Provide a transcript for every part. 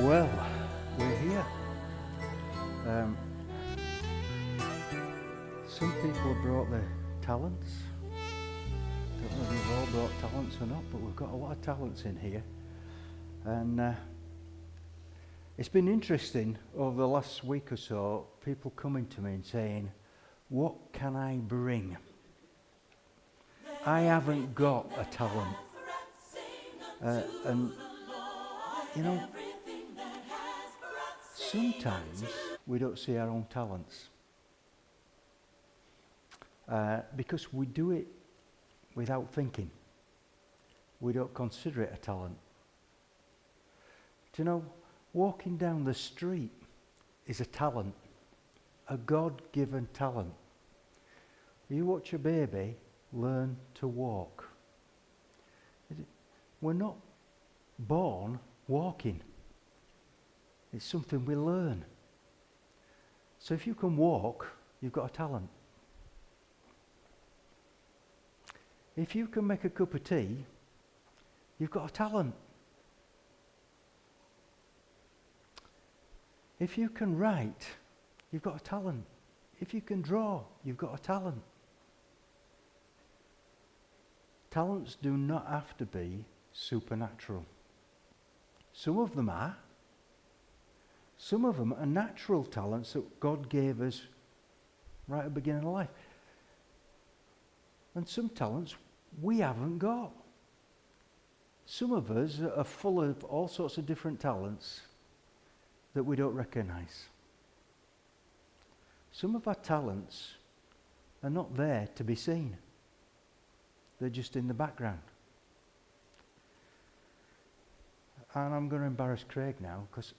Well, we're here. Some people have brought their talents. Don't know if you've all brought talents or not, but we've got a lot of talents in here. And it's been interesting over the last week or so, people coming to me and saying, what can I bring? I haven't got a talent. And, you know, sometimes we don't see our own talents because we do it without thinking. We don't consider it a talent. Do you know, walking down the street is a talent, a God-given talent. You watch a baby learn to walk. We're not born walking. It's something we learn. So if you can walk, you've got a talent. If you can make a cup of tea, you've got a talent. If you can write, you've got a talent. If you can draw, you've got a talent. Talents do not have to be supernatural. Some of them are. Some of them are natural talents that God gave us right at the beginning of life. And some talents we haven't got. Some of us are full of all sorts of different talents that we don't recognize. Some of our talents are not there to be seen. They're just in the background. And I'm going to embarrass Craig now because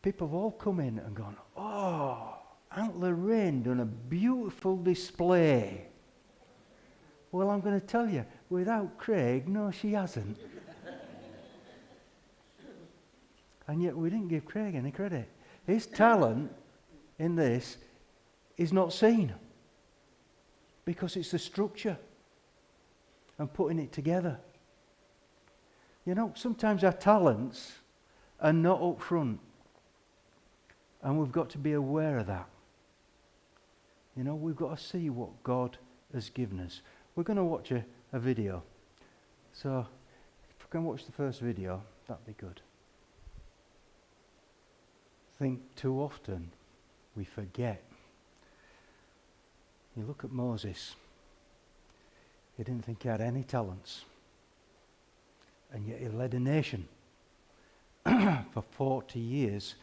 people have all come in and gone, oh, Aunt Lorraine done a beautiful display. Well, I'm going to tell you, without Craig, no, she hasn't. And yet we didn't give Craig any credit. His talent in this is not seen because it's the structure and putting it together. You know, sometimes our talents are not up front, and we've got to be aware of that. You know, we've got to see what God has given us. We're going to watch a video. So, if we can watch the first video, that'd be good. I think too often we forget. You look at Moses. He didn't think he had any talents. And yet he led a nation for 40 years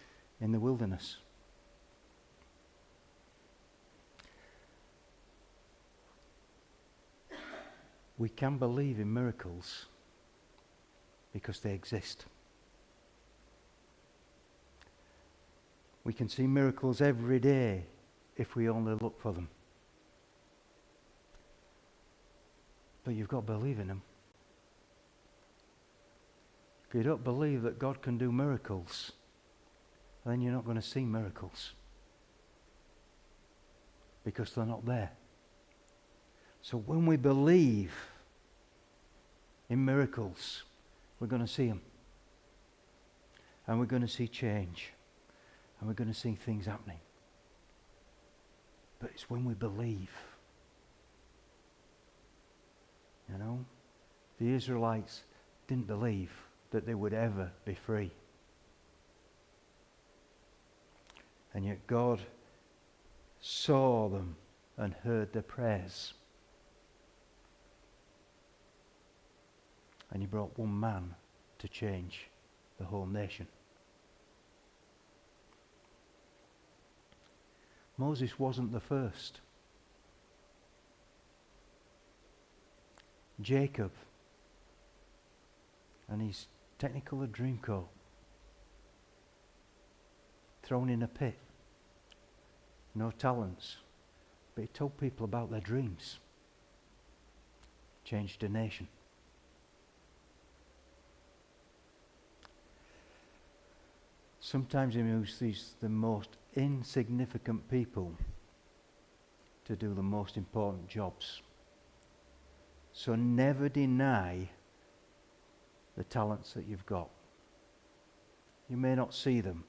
in the wilderness. We can believe in miracles because they exist. We can see miracles every day if we only look for them. But you've got to believe in them. If you don't believe that God can do miracles, then you're not going to see miracles because they're not there. So when we believe in miracles, we're going to see them. And we're going to see change. And we're going to see things happening. But it's when we believe. You know, the Israelites didn't believe that they would ever be free. And yet God saw them and heard their prayers. And he brought one man to change the whole nation. Moses wasn't the first. Jacob and his Technicolor Dreamcoat thrown in a pit. No talents. But he told people about their dreams. Changed a nation. Sometimes he moves the most insignificant people to do the most important jobs. So never deny the talents that you've got. You may not see them,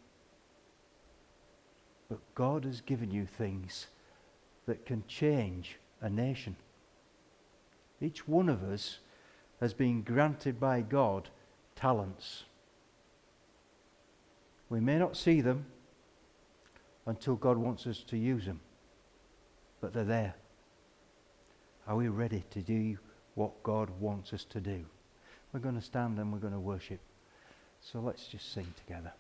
but God has given you things that can change a nation. Each one of us has been granted by God talents. We may not see them until God wants us to use them, but they're there. Are we ready to do what God wants us to do? We're going to stand and we're going to worship. So let's just sing together.